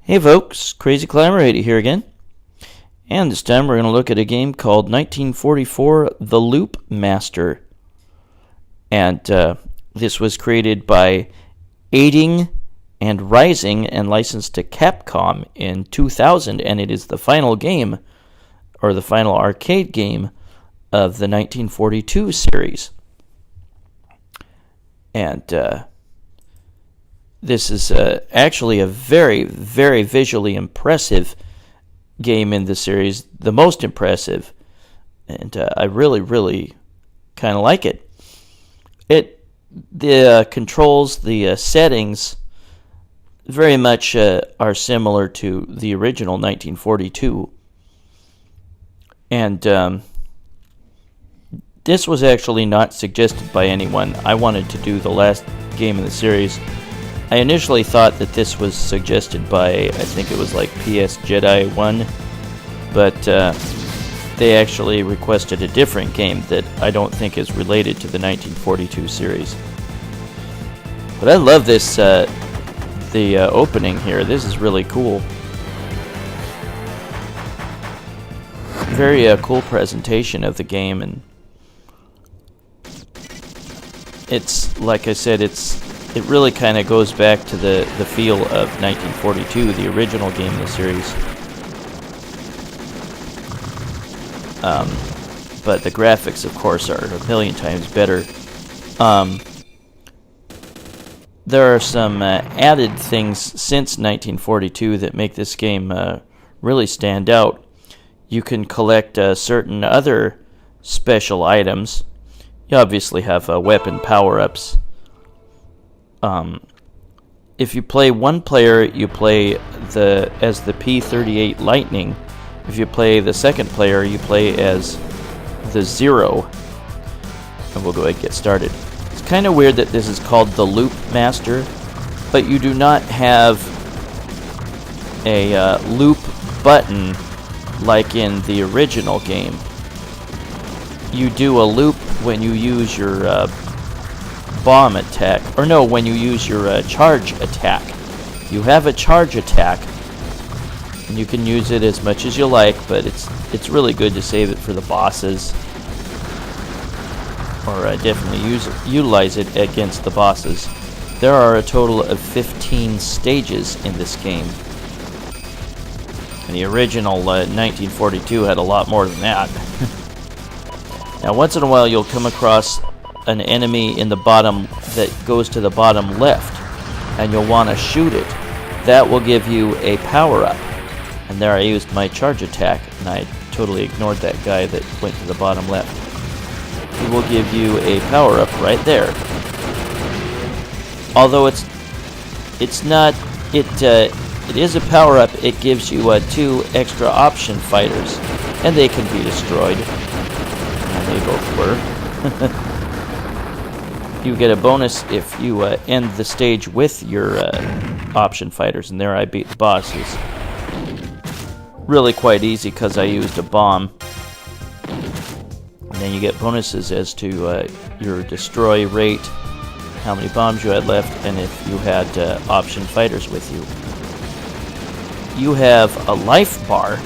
Hey folks, Crazy Climber 80 here again. And this time we're going to look at a game called 1944 The Loop Master. And this was created by Aiding and Raizing and licensed to Capcom in 2000. And it is the final game, or the final arcade game, of the 1942 series. And this is actually a very, very visually impressive game in the series, the most impressive, and I really, really kind of like it. The controls, the settings, very much are similar to the original 1942, and this was actually not suggested by anyone. I wanted to do the last game in the series. I initially thought that this was suggested by, I think it was like PS Jedi 1, but they actually requested a different game that I don't think is related to the 1942 series. But I love this, the opening here. This is really cool. Very cool presentation of the game, and it's, like I said, it really kind of goes back to the feel of 1942, the original game in the series. But the graphics, of course, are a million times better. There are some added things since 1942 that make this game really stand out. You can collect certain other special items. You obviously have weapon power-ups. If you play one player, you play as the P-38 Lightning. If you play the second player, you play as the Zero. And we'll go ahead and get started. It's kind of weird that this is called the Loop Master, but you do not have a loop button like in the original game. You do a loop when you use your bomb attack, or no, when you use your charge attack. You have a charge attack, and you can use it as much as you like, but it's really good to save it for the bosses, or definitely utilize it against the bosses. There are a total of 15 stages in this game, and the original 1942 had a lot more than that. Now, once in a while, you'll come across an enemy in the bottom that goes to the bottom left, and you'll want to shoot it. That will give you a power-up. And there I used my charge attack, and I totally ignored that guy that went to the bottom left. It will give you a power-up right there. Although it is a power-up, it gives you 2 extra option fighters, and they can be destroyed. And they both were. You get a bonus if you end the stage with your option fighters, and there I beat the bosses. Really quite easy because I used a bomb. And then you get bonuses as to your destroy rate, how many bombs you had left, and if you had option fighters with you. You have a life bar,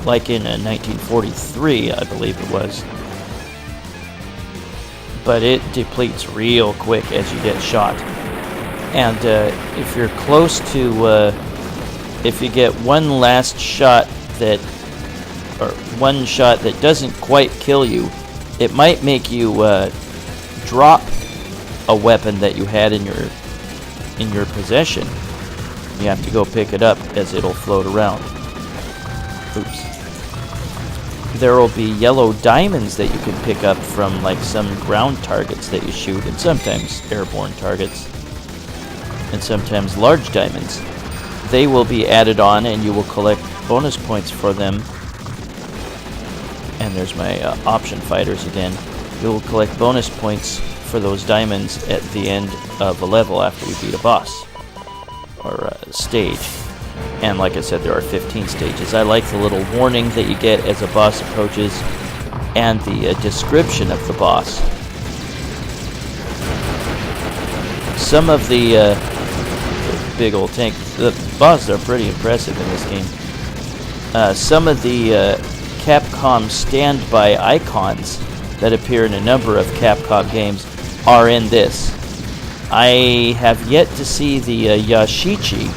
like in 1943, I believe it was. But it depletes real quick as you get shot. And if you're close to, if you get one last shot or one shot that doesn't quite kill you, it might make you drop a weapon that you had in your possession. You have to go pick it up as it'll float around. Oops. There will be yellow diamonds that you can pick up from like some ground targets that you shoot, and sometimes airborne targets, and sometimes large diamonds. They will be added on, and you will collect bonus points for them. And there's my option fighters again. You will collect bonus points for those diamonds at the end of a level after you beat a boss or a stage. And like I said, there are 15 stages. I like the little warning that you get as a boss approaches, and the description of the boss. Some of the big old tank. The bosses are pretty impressive in this game. Some of the Capcom standby icons that appear in a number of Capcom games are in this. I have yet to see the Yashichi,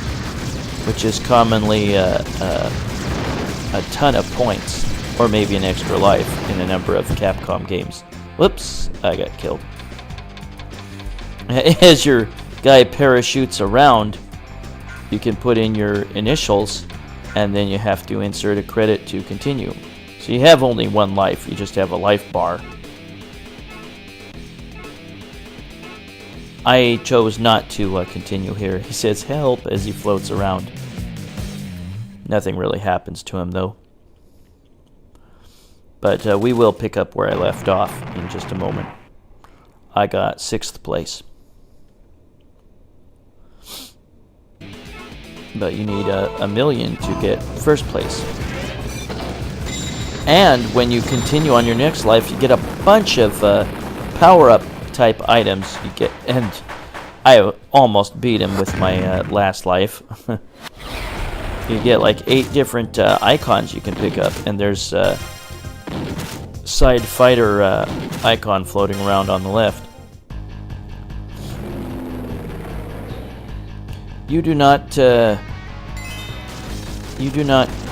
which is commonly a ton of points, or maybe an extra life in a number of Capcom games. Whoops, I got killed. As your guy parachutes around, you can put in your initials, and then you have to insert a credit to continue. So you have only one life, you just have a life bar. I chose not to continue here. He says help as he floats around. Nothing really happens to him though. But we will pick up where I left off in just a moment. I got 6th place. But you need a million to get 1st place. And when you continue on your next life, you get a bunch of power-up type items. You get, and I almost beat him with my last life. You get like 8 different icons you can pick up, and there's side fighter icon floating around on the left. You do not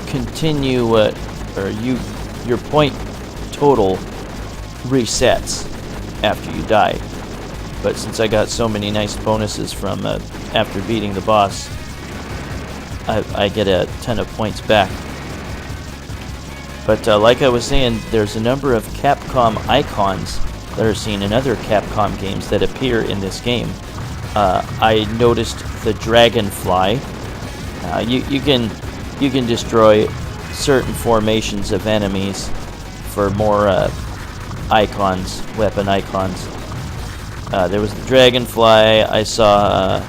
continue, or your point total resets after you die. But since I got so many nice bonuses from after beating the boss, I get a ton of points back. But like I was saying, there's a number of Capcom icons that are seen in other Capcom games that appear in this game. I noticed the dragonfly. You can destroy certain formations of enemies for more icons, weapon icons. There was the dragonfly. I saw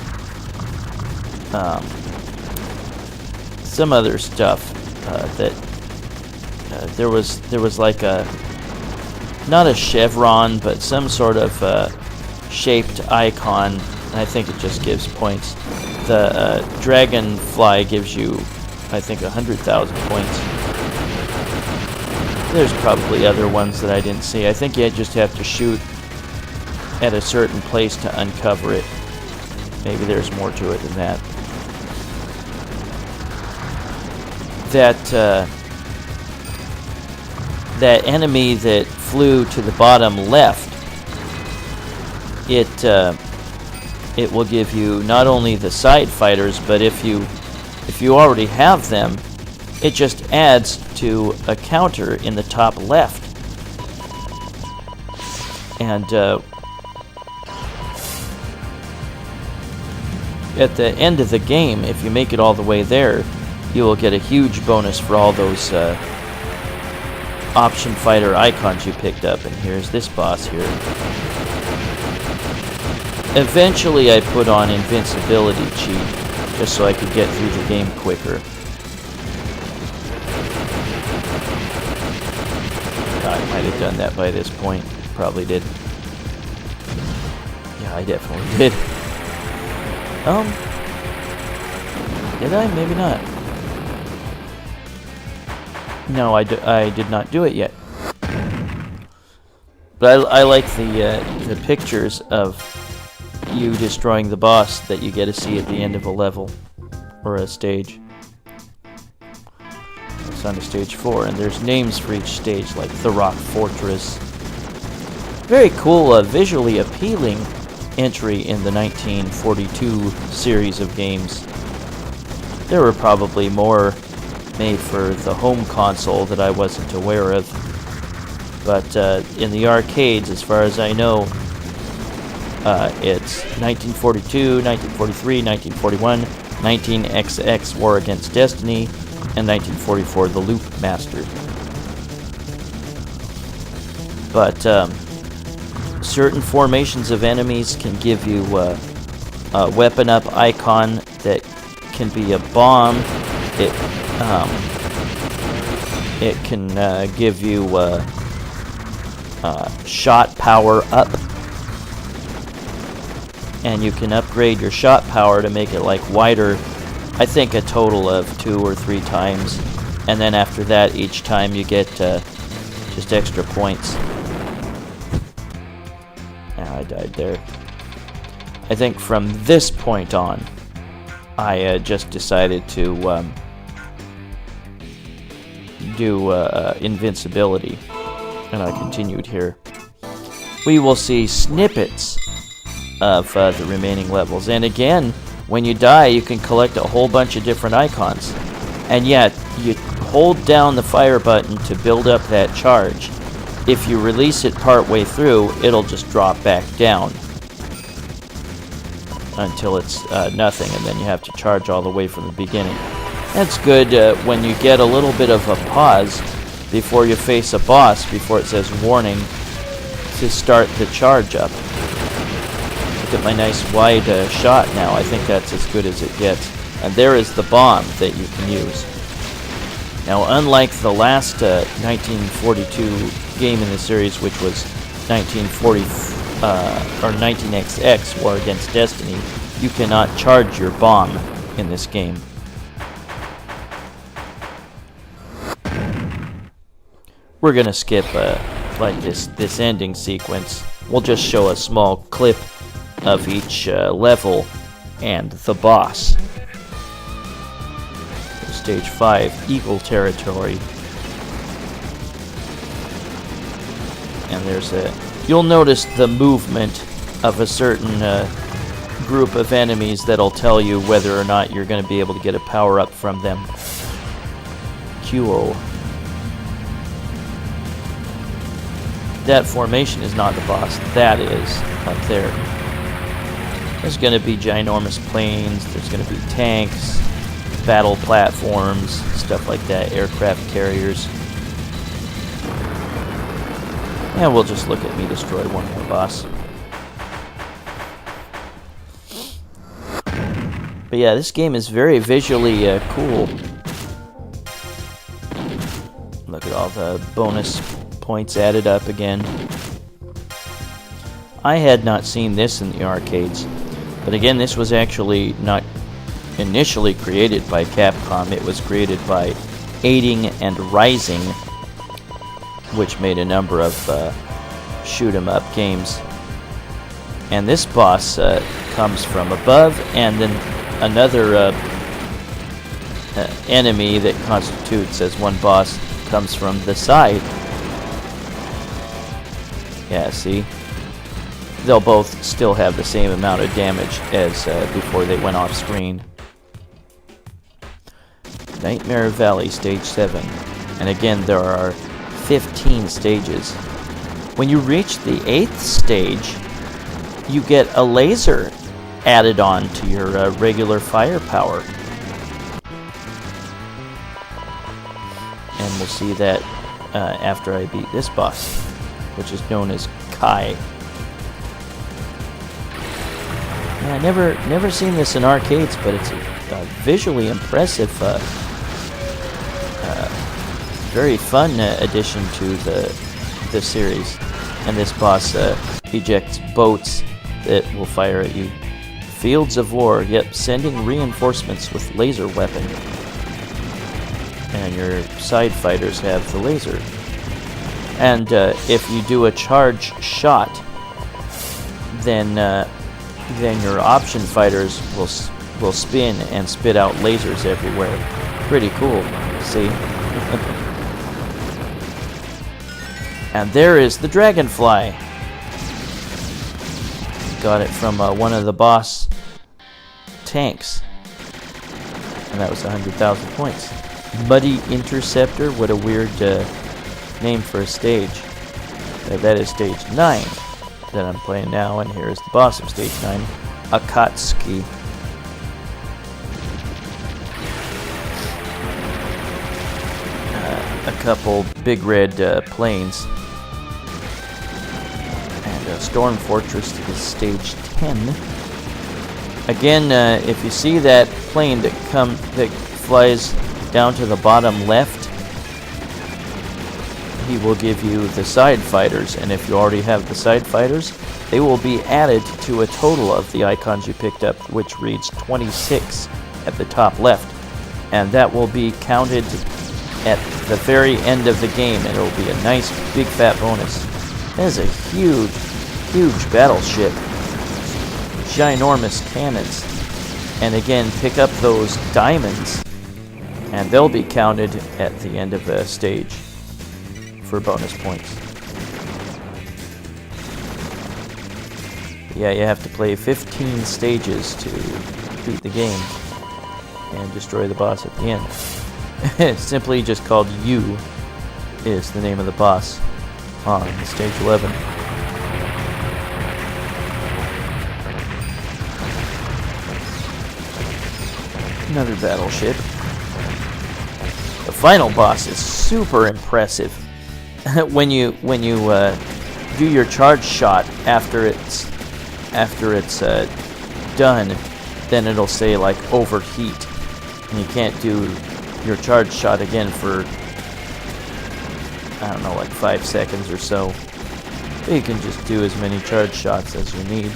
some other stuff that there was like a, not a chevron, but some sort of shaped icon. I think it just gives points. The dragonfly gives you, I think, 100,000 points. There's probably other ones that I didn't see. I think you just have to shoot at a certain place to uncover it. Maybe there's more to it than that. That enemy that flew to the bottom left, it will give you not only the side fighters, but if you already have them, it just adds to a counter in the top left. And at the end of the game, if you make it all the way there, you will get a huge bonus for all those option fighter icons you picked up. And here's this boss here. Eventually I put on invincibility cheat just so I could get through the game quicker. I might have done that by this point. Probably did. Yeah, I definitely did. Did I? Maybe not. No, I did not do it yet. But I like the pictures of you destroying the boss that you get to see at the end of a level or a stage. It's on to stage 4, and there's names for each stage, like the Rock Fortress. Very cool, visually appealing entry in the 1942 series of games. There were probably more made for the home console that I wasn't aware of. But in the arcades, as far as I know, it's 1942, 1943, 1941, 19XX War Against Destiny, and 1944 The Loop Master. But certain formations of enemies can give you a weapon up icon that can be a bomb. It can give you shot power up. and you can upgrade your shot power to make it like wider. I think a total of 2 or 3 times, and then after that, each time you get just extra points. I died there. I think from this point on, I just decided to do invincibility, and I continued here. We will see snippets of the remaining levels, and again, when you die, you can collect a whole bunch of different icons, and yet you hold down the fire button to build up that charge. If you release it partway through, it'll just drop back down until it's nothing, and then you have to charge all the way from the beginning. That's good when you get a little bit of a pause before you face a boss, before it says warning, to start the charge up. Look at my nice wide shot now. I think that's as good as it gets. And there is the bomb that you can use. Now, unlike the last 1942 game in the series, which was 1940 or 19XX War Against Destiny, you cannot charge your bomb in this game. We're gonna skip like this ending sequence. We'll just show a small clip of each level and the boss. Stage 5, Eagle Territory. And there's you'll notice the movement of a certain group of enemies that'll tell you whether or not you're going to be able to get a power-up from them. QO. That formation is not the boss. That is up there. There's going to be ginormous planes. There's going to be tanks, battle platforms, stuff like that, aircraft carriers. And we'll just look at me destroy one more boss. But yeah, this game is very visually cool. Look at all the bonus points added up again. I had not seen this in the arcades, but again, this was actually not initially created by Capcom. It was created by Aiding and Raizing, which made a number of shoot-'em-up games. And this boss comes from above, and then another enemy that constitutes as one boss comes from the side. Yeah, see? They'll both still have the same amount of damage as before they went off screen. Nightmare Valley, Stage 7. And again, there are 15 stages. When you reach the 8th stage, you get a laser added on to your regular firepower. And we'll see that after I beat this boss, which is known as Kai. Yeah, I never seen this in arcades, but it's a visually impressive, very fun addition to the series. And this boss ejects boats that will fire at you. Fields of war, yep, sending reinforcements with laser weapon. And your side fighters have the laser. And if you do a charge shot, then your option fighters will spin and spit out lasers everywhere. Pretty cool, see? And there is the dragonfly. Got it from one of the boss tanks. And that was 100,000 points. Muddy Interceptor, what a weird name for a stage. That is stage 9 that I'm playing now, and here is the boss of stage 9, Akatsuki. A couple big red planes. And Storm Fortress is stage 10. Again, if you see that plane that flies down to the bottom left, he will give you the side fighters, and if you already have the side fighters, they will be added to a total of the icons you picked up, which reads 26 at the top left, and that will be counted at the very end of the game, and it will be a nice big fat bonus. That is a huge battleship, ginormous cannons, and again, pick up those diamonds, and they'll be counted at the end of a stage for bonus points. Yeah, you have to play 15 stages to beat the game and destroy the boss at the end. It's simply just called U is the name of the boss on stage 11. Another battleship. The final boss is super impressive. when you do your charge shot after it's done, then it'll say like overheat, and you can't do your charge shot again for I don't know, like 5 seconds or so. But you can just do as many charge shots as you need.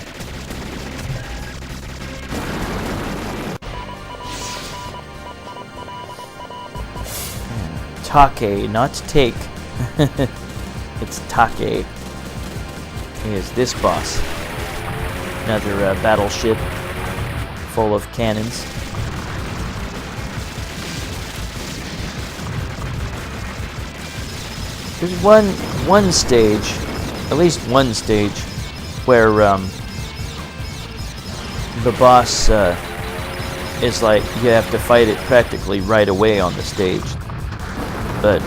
Take, not take. It's Take. Is this boss. Another battleship full of cannons. There's one stage, at least one stage, where the boss is like you have to fight it practically right away on the stage. But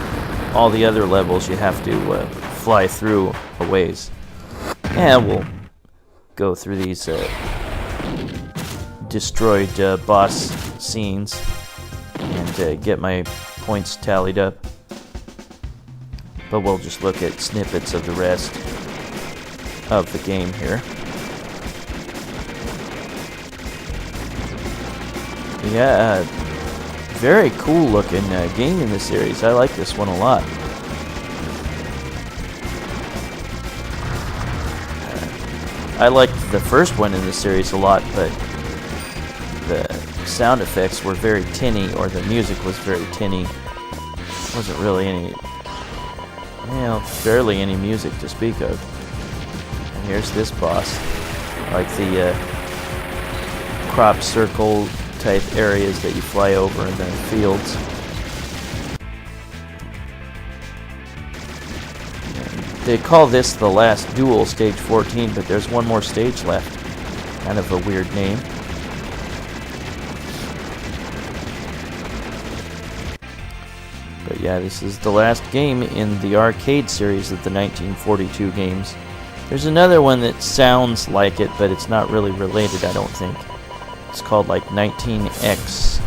all the other levels you have to fly through a ways. And we'll go through these destroyed boss scenes and get my points tallied up. But we'll just look at snippets of the rest of the game here. Yeah, very cool looking game in the series. I like this one a lot. I liked the first one in the series a lot, but the sound effects were very tinny, or the music was very tinny. Wasn't really any, barely any music to speak of. And here's this boss, like the crop circle type areas that you fly over in the fields. They call this the last duel, stage 14, but there's one more stage left. Kind of a weird name. But yeah, this is the last game in the arcade series of the 1942 games. There's another one that sounds like it, but it's not really related, I don't think. It's called like 19X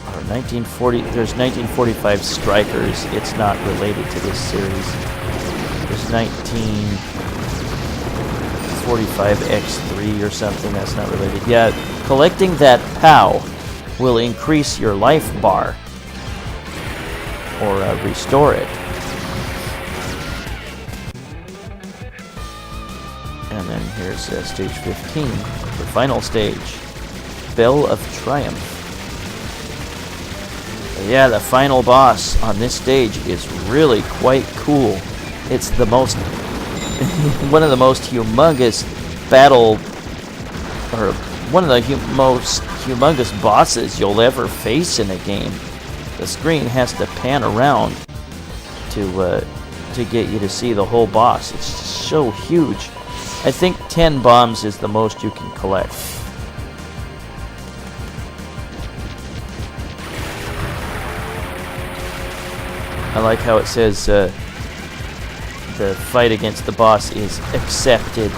or 1940. There's 1945 Strikers. It's not related to this series. There's 1945X3 or something. That's not related. Yeah, collecting that POW will increase your life bar or restore it. And then here's stage 15, the final stage. Bell of Triumph. Yeah, the final boss on this stage is really quite cool. It's the most, one of the most humongous battle, or one of the most humongous bosses you'll ever face in a game. The screen has to pan around to get you to see the whole boss. It's so huge. I think 10 bombs is the most you can collect. I like how it says the fight against the boss is accepted.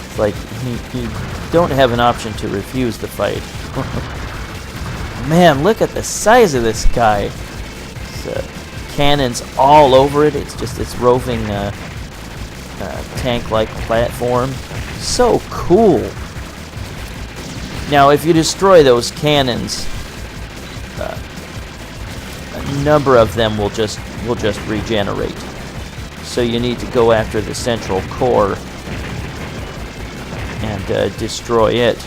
It's like you don't have an option to refuse the fight. Man, look at the size of this guy. Cannons all over it. It's just this roving tank-like platform. So cool. Now, if you destroy those cannons, number of them will just regenerate. So you need to go after the central core and destroy it.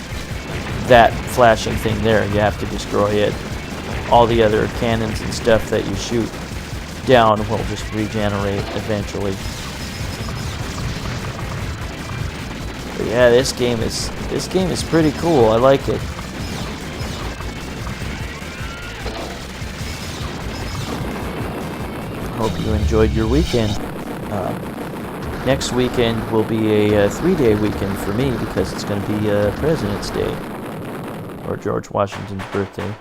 That flashing thing there, you have to destroy it. All the other cannons and stuff that you shoot down will just regenerate eventually. But yeah, this game is pretty cool. I like it. Hope you enjoyed your weekend. Next weekend will be a 3-day weekend for me because it's going to be President's Day, or George Washington's birthday,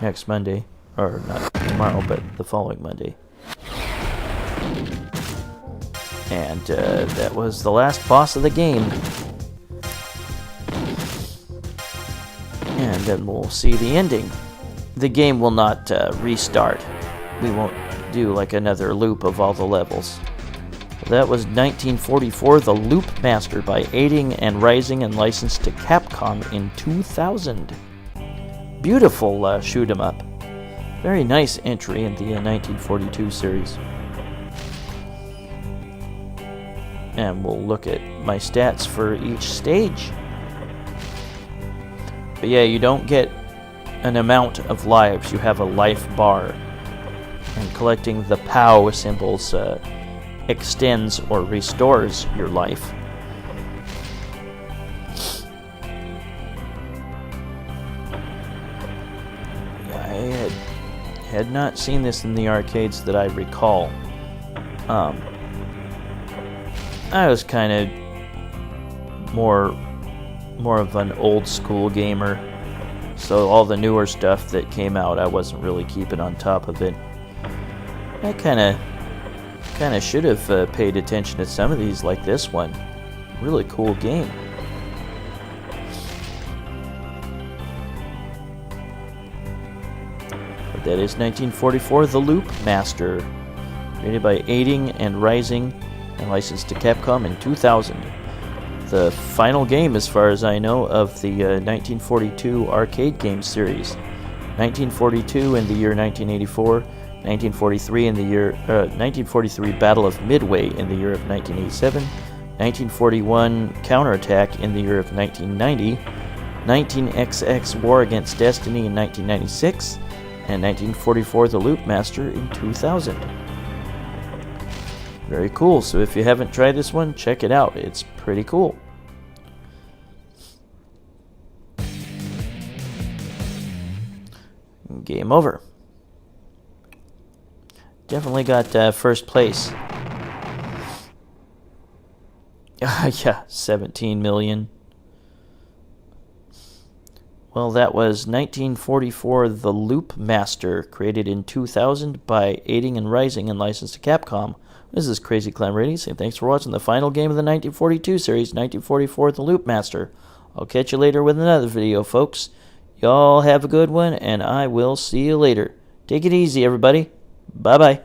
next Monday, or not tomorrow, but the following Monday. And that was the last boss of the game. And then we'll see the ending. The game will not restart. We won't do like another loop of all the levels. That was 1944, The Loop Master by Aiding and Raizing, and licensed to Capcom in 2000. Beautiful shoot 'em up. Very nice entry in the 1942 series. And we'll look at my stats for each stage. But yeah, you don't get an amount of lives, you have a life bar. And collecting the POW symbols extends or restores your life. I had not seen this in the arcades that I recall. I was kind of more of an old school gamer, so all the newer stuff that came out, I wasn't really keeping on top of it. I kind of should have paid attention to some of these, like this one. Really cool game. But that is 1944, The Loop Master, created by Aiding and Raizing, and licensed to Capcom in 2000. The final game, as far as I know, of the 1942 arcade game series. 1942 in the year 1984. 1943 in the year 1943 Battle of Midway in the year of 1987, 1941 Counterattack in the year of 1990, 19XX War Against Destiny in 1996, and 1944 The Loop Master in 2000. Very cool. So if you haven't tried this one, check it out. It's pretty cool. Game over. Definitely got first place. Yeah, 17 million. Well, that was 1944 The Loop Master, created in 2000 by Aiding and Raizing and licensed to Capcom. This is Crazy Clown Radio saying thanks for watching the final game of the 1942 series, 1944 The Loop Master. I'll catch you later with another video, folks. Y'all have a good one, and I will see you later. Take it easy, everybody. Bye-bye.